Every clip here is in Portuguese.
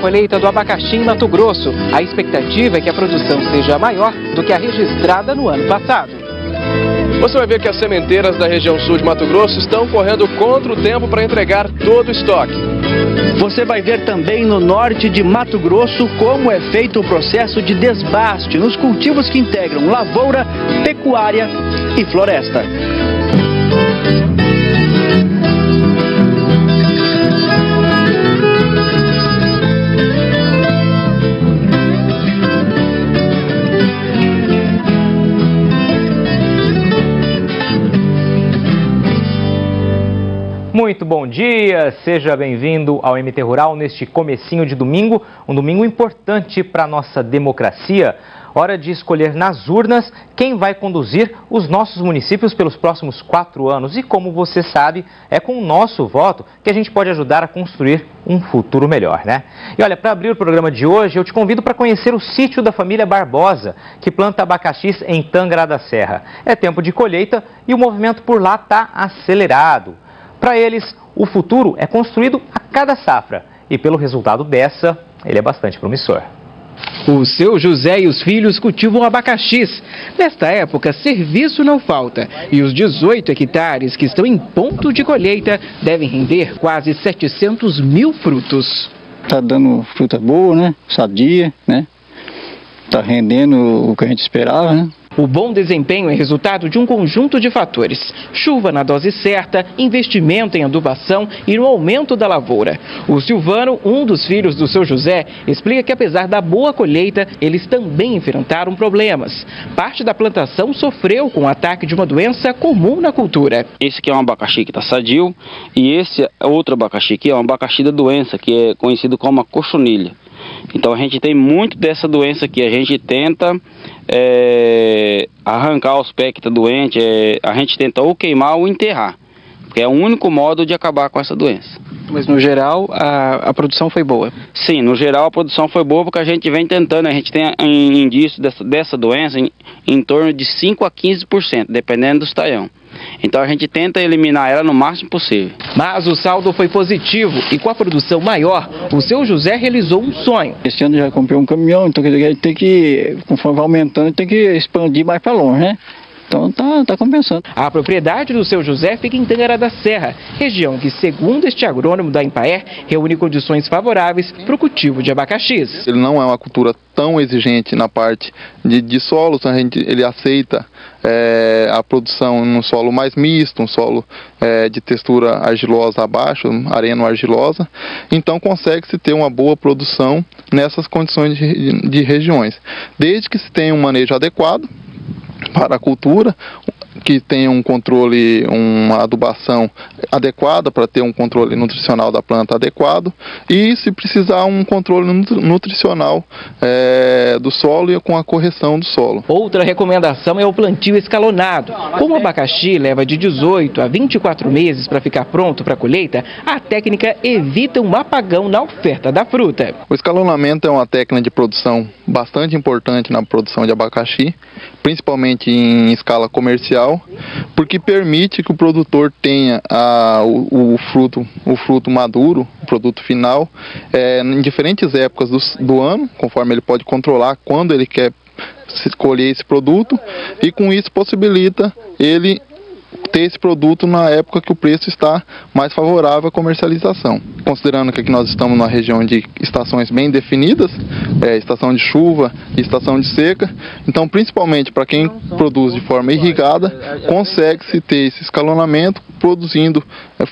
colheita do abacaxi em Mato Grosso. A expectativa é que a produção seja maior do que a registrada no ano passado. Você vai ver que as sementeiras da região sul de Mato Grosso estão correndo contra o tempo para entregar todo o estoque. Você vai ver também no norte de Mato Grosso como é feito o processo de desbaste nos cultivos que integram lavoura, pecuária e floresta. Muito bom dia, seja bem-vindo ao MT Rural neste comecinho de domingo, um domingo importante para a nossa democracia. Hora de escolher nas urnas quem vai conduzir os nossos municípios pelos próximos 4 anos. E como você sabe, é com o nosso voto que a gente pode ajudar a construir um futuro melhor, né? E olha, para abrir o programa de hoje, eu te convido para conhecer o sítio da família Barbosa, que planta abacaxis em Tangará da Serra. É tempo de colheita e o movimento por lá está acelerado. Para eles, o futuro é construído a cada safra e pelo resultado dessa, ele é bastante promissor. O seu José e os filhos cultivam abacaxis. Nesta época, serviço não falta e os 18 hectares que estão em ponto de colheita devem render quase 700 mil frutos. Está dando fruta boa, né? Sadia, né? Está rendendo o que a gente esperava, né? O bom desempenho é resultado de um conjunto de fatores: chuva na dose certa, investimento em adubação e no aumento da lavoura. O Silvano, um dos filhos do seu José, explica que apesar da boa colheita, eles também enfrentaram problemas. Parte da plantação sofreu com o ataque de uma doença comum na cultura. Esse aqui é um abacaxi que está sadio e esse é outro abacaxi aqui, é um abacaxi da doença, que é conhecido como a cochonilha. Então a gente tem muito dessa doença aqui, a gente tenta arrancar os pés que estão doentes, a gente tenta ou queimar ou enterrar, porque é o único modo de acabar com essa doença. Mas no geral a produção foi boa? Sim, no geral a produção foi boa porque a gente vem tentando, a gente tem indício dessa doença em torno de 5 a 15%, dependendo do estaião. Então a gente tenta eliminar ela no máximo possível. Mas o saldo foi positivo e com a produção maior, o seu José realizou um sonho. Esse ano já comprei um caminhão, então a gente tem que, conforme vai aumentando, tem que expandir mais para longe, né? Então tá compensando. A propriedade do seu José fica em Tangará da Serra, região que, segundo este agrônomo da Empaer, reúne condições favoráveis para o cultivo de abacaxis. Ele não é uma cultura tão exigente na parte de solo, ele aceita a produção num solo mais misto, um solo de textura argilosa abaixo, areno-argilosa, então consegue-se ter uma boa produção nessas condições de regiões, desde que se tenha um manejo adequado para a cultura, que tenha um controle, uma adubação adequada para ter um controle nutricional da planta adequado e, se precisar, um controle nutricional do solo e com a correção do solo. Outra recomendação é o plantio escalonado. Como o abacaxi leva de 18 a 24 meses para ficar pronto para a colheita, a técnica evita um apagão na oferta da fruta. O escalonamento é uma técnica de produção bastante importante na produção de abacaxi, principalmente em escala comercial, porque permite que o produtor tenha o fruto maduro, o produto final, em diferentes épocas do ano, conforme ele pode controlar quando ele quer colher esse produto, e com isso possibilita ele ter esse produto na época que o preço está mais favorável à comercialização. Considerando que aqui nós estamos numa região de estações bem definidas, estação de chuva e estação de seca, então principalmente para quem produz de forma irrigada, consegue-se ter esse escalonamento produzindo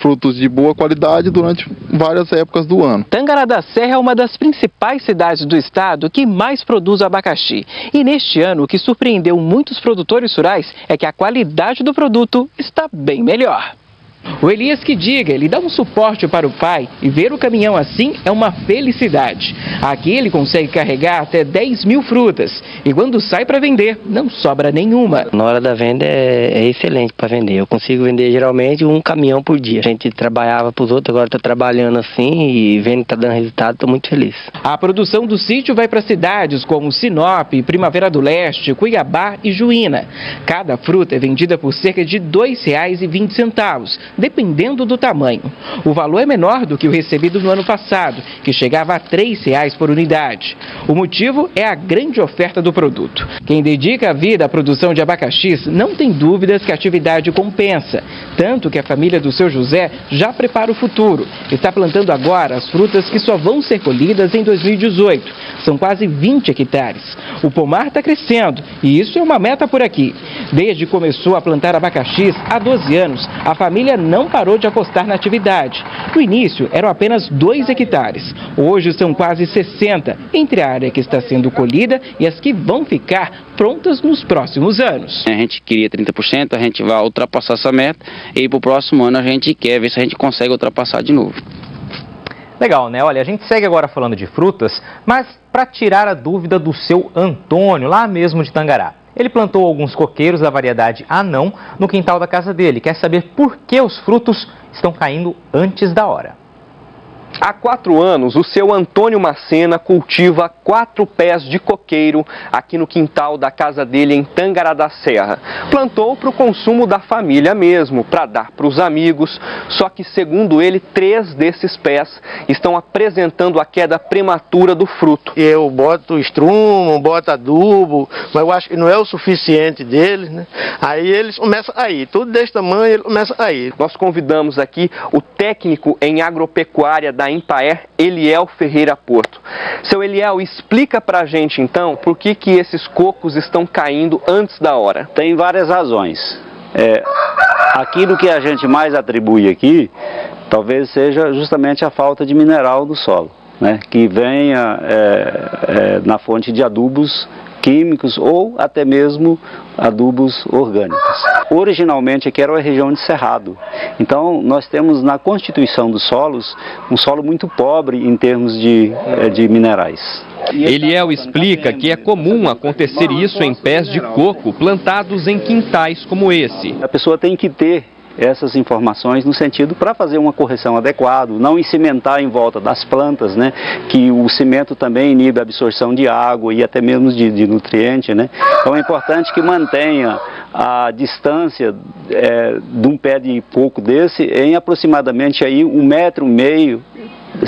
frutos de boa qualidade durante várias épocas do ano. Tangará da Serra é uma das principais cidades do estado que mais produz abacaxi. E neste ano, o que surpreendeu muitos produtores rurais é que a qualidade do produto está bem melhor. O Elias que diga, ele dá um suporte para o pai e ver o caminhão assim é uma felicidade. Aqui ele consegue carregar até 10 mil frutas e quando sai para vender, não sobra nenhuma. Na hora da venda é excelente para vender. Eu consigo vender geralmente um caminhão por dia. A gente trabalhava para os outros, agora está trabalhando assim e vendo que está dando resultado, estou muito feliz. A produção do sítio vai para cidades como Sinop, Primavera do Leste, Cuiabá e Juína. Cada fruta é vendida por cerca de R$ 2,20. dependendo do tamanho. O valor é menor do que o recebido no ano passado, que chegava a R$ 3,00 por unidade. O motivo é a grande oferta do produto. Quem dedica a vida à produção de abacaxis não tem dúvidas que a atividade compensa, tanto que a família do seu José já prepara o futuro. Está plantando agora as frutas que só vão ser colhidas em 2018. São quase 20 hectares. O pomar está crescendo e isso é uma meta por aqui. Desde que começou a plantar abacaxis há 12 anos, a família não parou de apostar na atividade. No início eram apenas 2 hectares. Hoje são quase 60, entre a área que está sendo colhida e as que vão ficar prontas nos próximos anos. A gente queria 30%, a gente vai ultrapassar essa meta e para o próximo ano a gente quer ver se a gente consegue ultrapassar de novo. Legal, né? Olha, a gente segue agora falando de frutas, mas para tirar a dúvida do seu Antônio, lá mesmo de Tangará. Ele plantou alguns coqueiros da variedade anão no quintal da casa dele. Quer saber por que os frutos estão caindo antes da hora. Há 4 anos, o seu Antônio Macena cultiva 4 pés de coqueiro aqui no quintal da casa dele em Tangará da Serra. Plantou para o consumo da família mesmo, para dar para os amigos, só que segundo ele, 3 desses pés estão apresentando a queda prematura do fruto. Eu boto estrumo, boto adubo, mas eu acho que não é o suficiente deles, né? Aí eles começam a ir, tudo desse tamanho ele começa a ir. Nós convidamos aqui o técnico em agropecuária da Empaer, Eliel Ferreira Porto. Seu Eliel, explica pra gente então por que esses cocos estão caindo antes da hora. Tem várias razões. Aquilo que a gente mais atribui aqui, talvez seja justamente a falta de mineral do solo, né? Que venha na fonte de adubos químicos ou até mesmo adubos orgânicos. Originalmente aqui era uma região de cerrado, então nós temos na constituição dos solos um solo muito pobre em termos de minerais. Eliel explica que é comum acontecer isso em pés de coco plantados em quintais como esse. A pessoa tem que ter essas informações no sentido para fazer uma correção adequada, não cimentar em volta das plantas, né? Que o cimento também inibe a absorção de água e até mesmo de nutriente, né? Então é importante que mantenha a distância de um pé de coco desse em aproximadamente aí 1,5 metro,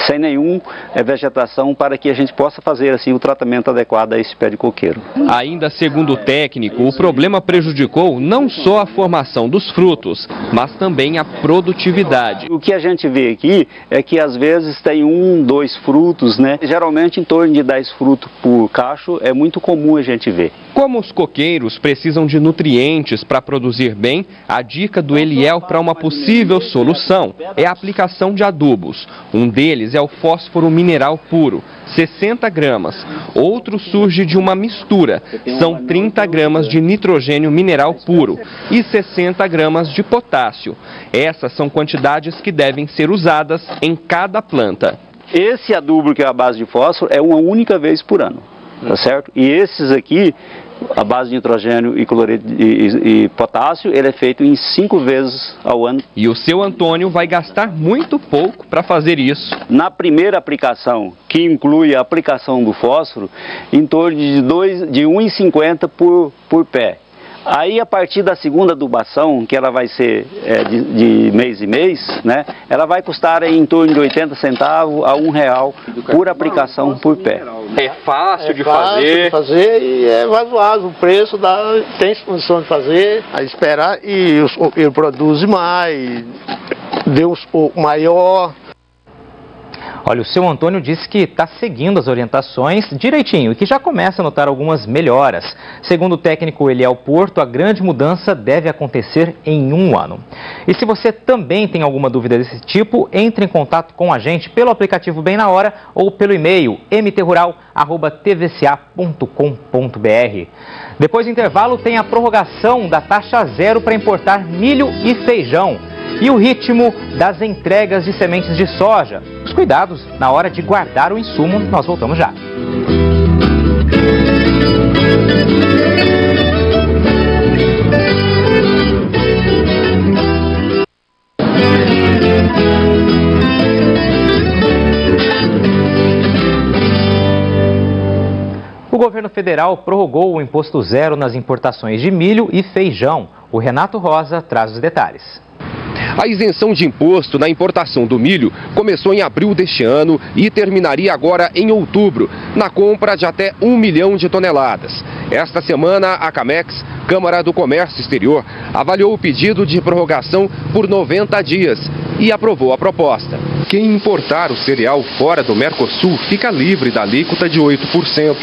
sem nenhuma vegetação, para que a gente possa fazer assim o tratamento adequado a esse pé de coqueiro. Ainda segundo o técnico, o problema prejudicou não só a formação dos frutos, mas também a produtividade. O que a gente vê aqui é que às vezes tem 1, 2 frutos, né? Geralmente em torno de 10 frutos por cacho é muito comum a gente ver. Como os coqueiros precisam de nutrientes para produzir bem, a dica do Eliel para uma possível solução é a aplicação de adubos. Um deles é o fósforo mineral puro, 60 gramas. Outro surge de uma mistura, são 30 gramas de nitrogênio mineral puro e 60 gramas de potássio. Essas são quantidades que devem ser usadas em cada planta. Esse adubo que é a base de fósforo é uma única vez por ano, tá certo? E esses aqui, a base de nitrogênio e cloreto e potássio, ele é feito em 5 vezes ao ano. E o seu Antônio vai gastar muito pouco para fazer isso. Na primeira aplicação, que inclui a aplicação do fósforo, em torno de 1,50 por pé. Aí, a partir da segunda adubação, que ela vai ser de mês em mês, né, ela vai custar em torno de 80 centavos a R$1 por aplicação por pé. É fácil de fazer e é razoável, o preço tem condição de fazer, a esperar e ele produz mais, dê um pouco maior. Olha, o seu Antônio disse que está seguindo as orientações direitinho e que já começa a notar algumas melhoras. Segundo o técnico Eliel Porto, a grande mudança deve acontecer em 1 ano. E se você também tem alguma dúvida desse tipo, entre em contato com a gente pelo aplicativo Bem na Hora ou pelo e-mail mtrural@tvca.com.br. Depois do intervalo, tem a prorrogação da taxa zero para importar milho e feijão. E o ritmo das entregas de sementes de soja. Os cuidados na hora de guardar o insumo, nós voltamos já. O governo federal prorrogou o imposto zero nas importações de milho e feijão. O Renato Rosa traz os detalhes. A isenção de imposto na importação do milho começou em abril deste ano e terminaria agora em outubro, na compra de até 1 milhão de toneladas. Esta semana, a Camex, Câmara do Comércio Exterior, avaliou o pedido de prorrogação por 90 dias e aprovou a proposta. Quem importar o cereal fora do Mercosul fica livre da alíquota de 8%.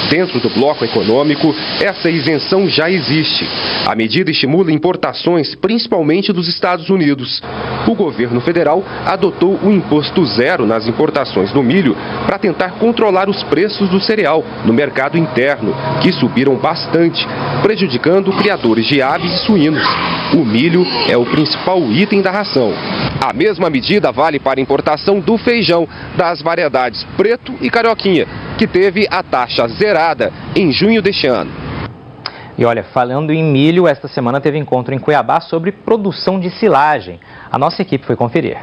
Dentro do bloco econômico, essa isenção já existe. A medida estimula importações, principalmente dos Estados Unidos. O governo federal adotou o imposto zero nas importações do milho para tentar controlar os preços do cereal no mercado interno, que subiram bastante, prejudicando criadores de aves e suínos. O milho é o principal item da ração. A mesma medida vale para a importação do feijão, das variedades preto e carioquinha, que teve a taxa zerada em junho deste ano. E olha, falando em milho, esta semana teve encontro em Cuiabá sobre produção de silagem. A nossa equipe foi conferir.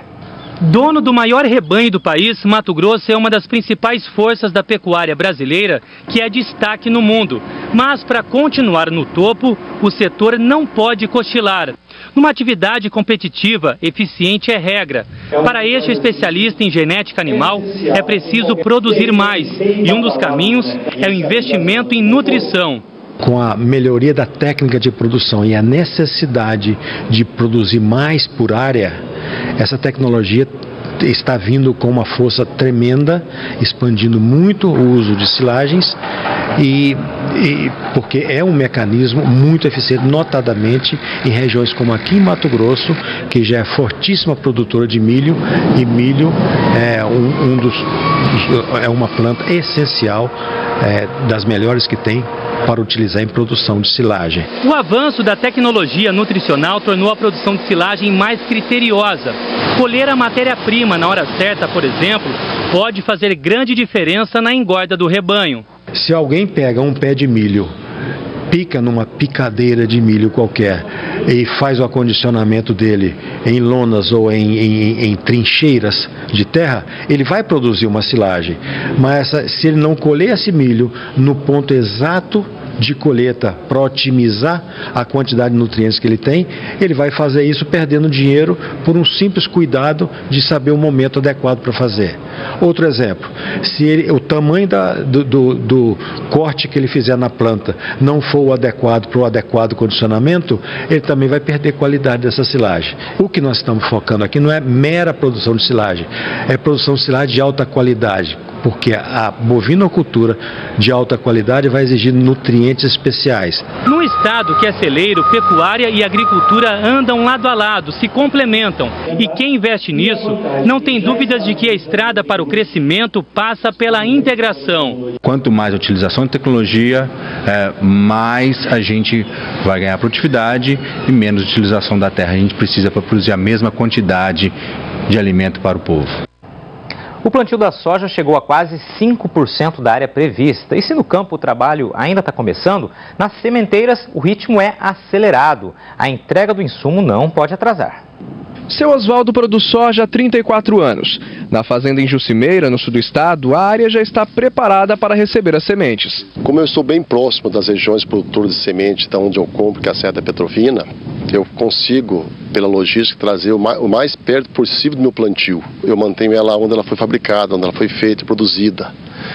Dono do maior rebanho do país, Mato Grosso é uma das principais forças da pecuária brasileira, que é destaque no mundo. Mas para continuar no topo, o setor não pode cochilar. Numa atividade competitiva, eficiente é regra. Para este especialista em genética animal, é preciso produzir mais. E um dos caminhos é o investimento em nutrição. Com a melhoria da técnica de produção e a necessidade de produzir mais por área, essa tecnologia está vindo com uma força tremenda, expandindo muito o uso de silagens porque é um mecanismo muito eficiente, notadamente em regiões como aqui em Mato Grosso, que já é fortíssima produtora de milho, e milho é uma planta essencial, das melhores que tem para utilizar em produção de silagem. O avanço da tecnologia nutricional tornou a produção de silagem mais criteriosa. Colher a matéria-prima na hora certa, por exemplo, pode fazer grande diferença na engorda do rebanho. Se alguém pega um pé de milho, pica numa picadeira de milho qualquer e faz o acondicionamento dele em lonas ou em trincheiras de terra, ele vai produzir uma silagem. Mas se ele não colher esse milho no ponto exato de colheita para otimizar a quantidade de nutrientes que ele tem, ele vai fazer isso perdendo dinheiro por um simples cuidado de saber o momento adequado para fazer. Outro exemplo, se o tamanho do corte que ele fizer na planta não for o adequado para o adequado condicionamento, ele também vai perder qualidade dessa silagem. O que nós estamos focando aqui não é mera produção de silagem, é produção de silagem de alta qualidade, porque a bovinocultura de alta qualidade vai exigir nutrientes especiais. No estado que é celeiro, pecuária e agricultura andam lado a lado, se complementam. E quem investe nisso não tem dúvidas de que a estrada para o crescimento passa pela integração. Quanto mais a utilização de tecnologia, mais a gente vai ganhar produtividade e menos utilização da terra a gente precisa para produzir a mesma quantidade de alimento para o povo. O plantio da soja chegou a quase 5% da área prevista. E se no campo o trabalho ainda está começando, nas sementeiras o ritmo é acelerado. A entrega do insumo não pode atrasar. Seu Oswaldo produz soja há 34 anos. Na fazenda em Jucimeira, no sul do estado, a área já está preparada para receber as sementes. Como eu estou bem próximo das regiões produtoras de semente, da onde eu compro, que é a Seta Petrovina, eu consigo, pela logística, trazer o mais perto possível do meu plantio. Eu mantenho ela onde ela foi fabricada, onde ela foi feita e produzida.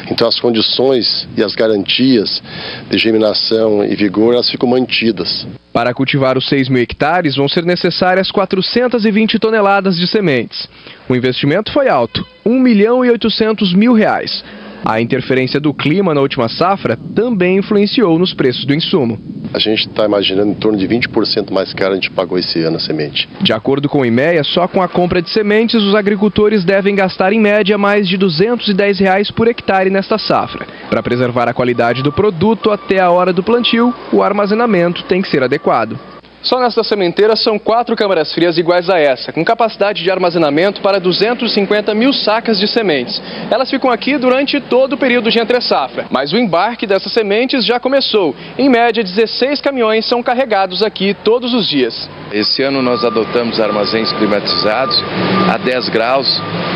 Então as condições e as garantias de germinação e vigor, elas ficam mantidas. Para cultivar os 6.000 hectares, vão ser necessárias 420 toneladas de sementes. O investimento foi alto, R$1.800.000. A interferência do clima na última safra também influenciou nos preços do insumo. A gente está imaginando em torno de 20% mais caro a gente pagou esse ano a semente. De acordo com o IMEA, só com a compra de sementes, os agricultores devem gastar em média mais de R$210 por hectare nesta safra. Para preservar a qualidade do produto até a hora do plantio, o armazenamento tem que ser adequado. Só nesta sementeira são 4 câmaras frias iguais a essa, com capacidade de armazenamento para 250 mil sacas de sementes. Elas ficam aqui durante todo o período de entre-safra, mas o embarque dessas sementes já começou. Em média, 16 caminhões são carregados aqui todos os dias. Esse ano nós adotamos armazéns climatizados a 10 graus,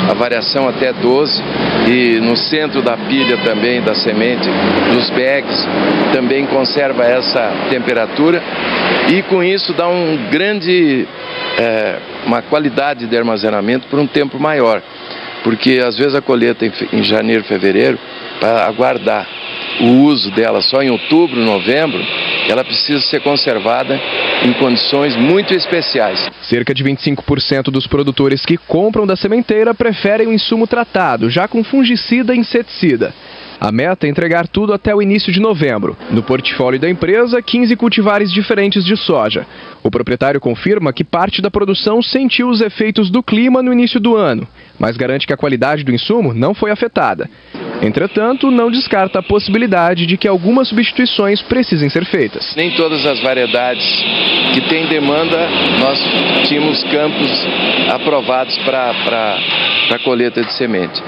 a variação até 12, e no centro da pilha também da semente, dos bags, também conserva essa temperatura, e com isso dá um grande uma qualidade de armazenamento por um tempo maior, porque às vezes a colheita em janeiro, fevereiro, para aguardar o uso dela só em outubro, novembro, ela precisa ser conservada em condições muito especiais. Cerca de 25% dos produtores que compram da sementeira preferem o insumo tratado, já com fungicida e inseticida. A meta é entregar tudo até o início de novembro. No portfólio da empresa, 15 cultivares diferentes de soja. O proprietário confirma que parte da produção sentiu os efeitos do clima no início do ano, mas garante que a qualidade do insumo não foi afetada. Entretanto, não descarta a possibilidade de que algumas substituições precisem ser feitas. Nem todas as variedades que têm demanda, nós tínhamos campos aprovados para a colheita de semente.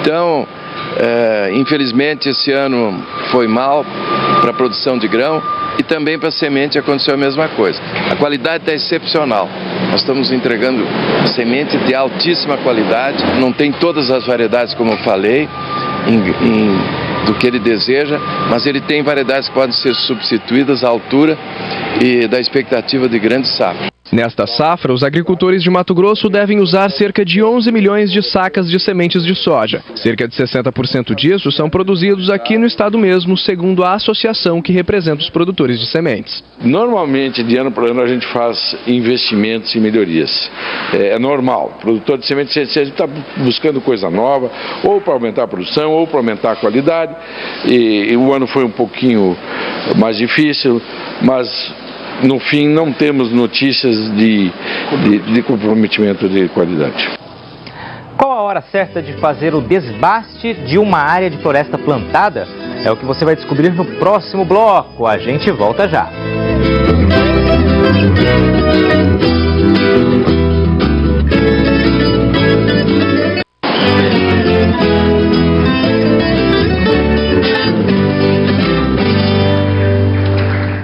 Então, infelizmente, esse ano foi mal para a produção de grão e também para a semente aconteceu a mesma coisa. A qualidade está excepcional. Nós estamos entregando semente de altíssima qualidade, não tem todas as variedades, como eu falei, do que ele deseja, mas ele tem variedades que podem ser substituídas à altura e da expectativa de grande safra. Nesta safra, os agricultores de Mato Grosso devem usar cerca de 11 milhões de sacas de sementes de soja. Cerca de 60% disso são produzidos aqui no estado mesmo, segundo a associação que representa os produtores de sementes. Normalmente, de ano para ano, a gente faz investimentos e melhorias. É normal. O produtor de sementes está buscando coisa nova, ou para aumentar a produção, ou para aumentar a qualidade. E o ano foi um pouquinho mais difícil, mas no fim não temos notícias de comprometimento de qualidade. Qual a hora certa de fazer o desbaste de uma área de floresta plantada? É o que você vai descobrir no próximo bloco. A gente volta já.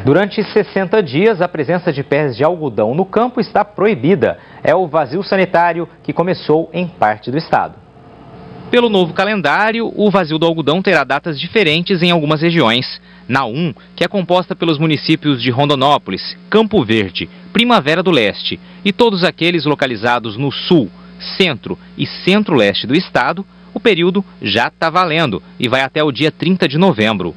Durante 60 dias, a presença de pés de algodão no campo está proibida. É o vazio sanitário que começou em parte do estado. Pelo novo calendário, o vazio do algodão terá datas diferentes em algumas regiões. Na 1, que é composta pelos municípios de Rondonópolis, Campo Verde, Primavera do Leste e todos aqueles localizados no sul, centro e centro-leste do estado, o período já está valendo e vai até o dia 30 de novembro.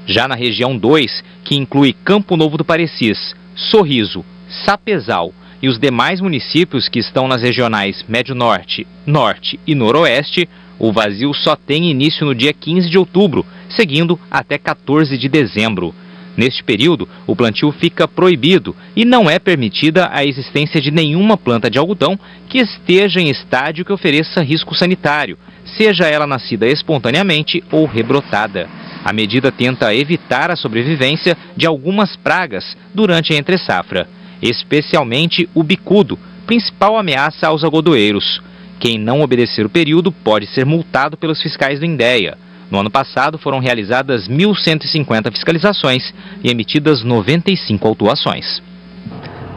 Já na região 2, que inclui Campo Novo do Parecis, Sorriso, Sapezal e os demais municípios que estão nas regionais Médio Norte, Norte e Noroeste, o vazio só tem início no dia 15 de outubro, seguindo até 14 de dezembro. Neste período, o plantio fica proibido e não é permitida a existência de nenhuma planta de algodão que esteja em estágio que ofereça risco sanitário, seja ela nascida espontaneamente ou rebrotada. A medida tenta evitar a sobrevivência de algumas pragas durante a entre-safra, especialmente o bicudo, principal ameaça aos algodoeiros. Quem não obedecer o período pode ser multado pelos fiscais do INDEA. No ano passado foram realizadas 1.150 fiscalizações e emitidas 95 autuações.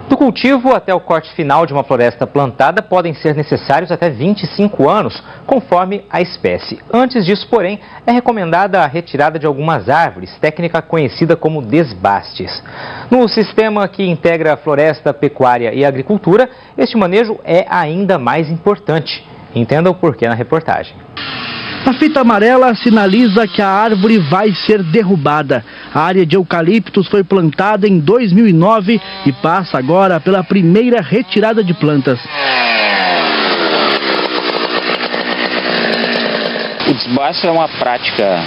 Do cultivo até o corte final de uma floresta plantada podem ser necessários até 25 anos, conforme a espécie. Antes disso, porém, é recomendada a retirada de algumas árvores, técnica conhecida como desbastes. No sistema que integra a floresta, pecuária e agricultura, este manejo é ainda mais importante. Entenda o porquê na reportagem. A fita amarela sinaliza que a árvore vai ser derrubada. A área de eucaliptos foi plantada em 2009 e passa agora pela primeira retirada de plantas. O desbaste é uma prática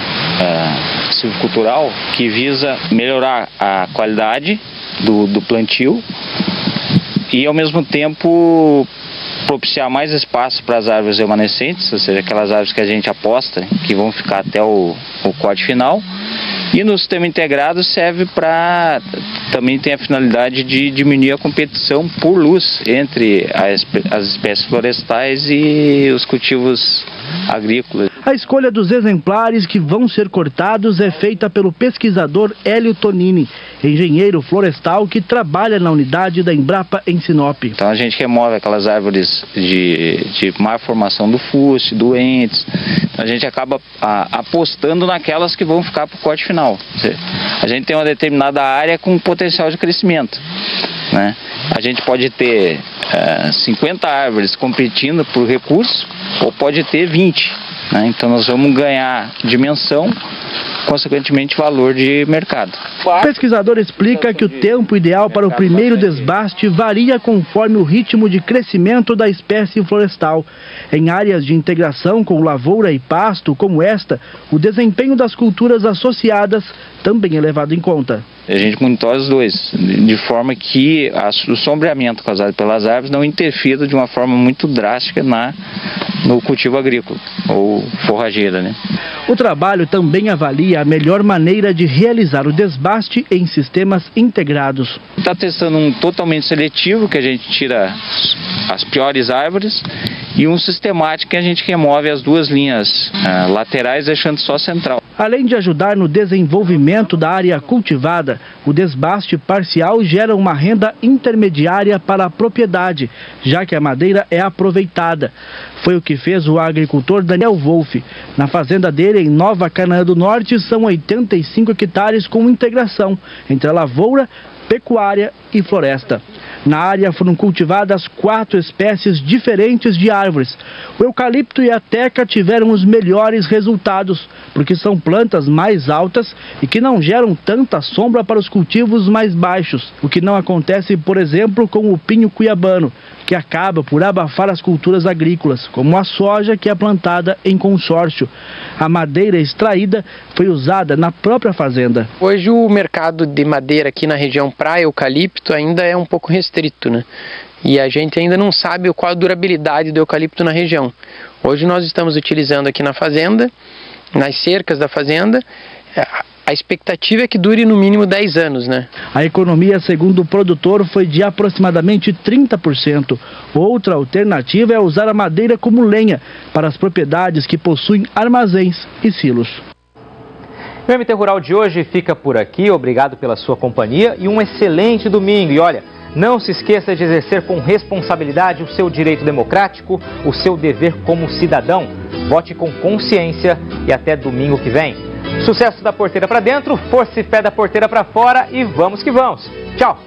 silvicultural que visa melhorar a qualidade do plantio e, ao mesmo tempo, propiciar mais espaço para as árvores remanescentes, ou seja, aquelas árvores que a gente aposta que vão ficar até o corte final. E no sistema integrado serve para, também tem a finalidade de diminuir a competição por luz entre as espécies florestais e os cultivos agrícolas. A escolha dos exemplares que vão ser cortados é feita pelo pesquisador Hélio Tonini, engenheiro florestal que trabalha na unidade da Embrapa em Sinop. Então a gente remove aquelas árvores de má formação do fuste, doentes. Então a gente acaba apostando naquelas que vão ficar para o corte final. A gente tem uma determinada área com potencial de crescimento, né? A gente pode ter 50 árvores competindo por recurso ou pode ter 20. Né? Então nós vamos ganhar dimensão, consequentemente valor de mercado. O pesquisador explica que o tempo ideal para o primeiro desbaste varia conforme o ritmo de crescimento da espécie florestal. Em áreas de integração com lavoura e pasto como esta, o desempenho das culturas associadas também é levado em conta. A gente monitora os dois, de forma que o sombreamento causado pelas árvores não interfira de uma forma muito drástica no cultivo agrícola ou forrageira, né? O trabalho também avalia a melhor maneira de realizar o desbaste em sistemas integrados. Está testando um totalmente seletivo, que a gente tira as piores árvores, e um sistemático que a gente remove as duas linhas laterais, deixando só a central. Além de ajudar no desenvolvimento da área cultivada, o desbaste parcial gera uma renda intermediária para a propriedade, já que a madeira é aproveitada. Foi o que fez o agricultor Daniel Wolff. Na fazenda dele, em Nova Canaã do Norte, são 85 hectares com integração entre a lavoura, pecuária e floresta. Na área foram cultivadas 4 espécies diferentes de árvores. O eucalipto e a teca tiveram os melhores resultados, porque são plantas mais altas e que não geram tanta sombra para os cultivos mais baixos, o que não acontece, por exemplo, com o pinho cuiabano, que acaba por abafar as culturas agrícolas, como a soja, que é plantada em consórcio. A madeira extraída foi usada na própria fazenda. Hoje o mercado de madeira aqui na região para eucalipto ainda é um pouco restrito, né? E a gente ainda não sabe qual a durabilidade do eucalipto na região. Hoje nós estamos utilizando aqui na fazenda, nas cercas da fazenda. A expectativa é que dure no mínimo 10 anos, né? A economia, segundo o produtor, foi de aproximadamente 30%. Outra alternativa é usar a madeira como lenha para as propriedades que possuem armazéns e silos. O MT Rural de hoje fica por aqui. Obrigado pela sua companhia e um excelente domingo. E olha, não se esqueça de exercer com responsabilidade o seu direito democrático, o seu dever como cidadão. Vote com consciência e até domingo que vem. Sucesso da porteira para dentro, força e fé da porteira para fora e vamos que vamos. Tchau!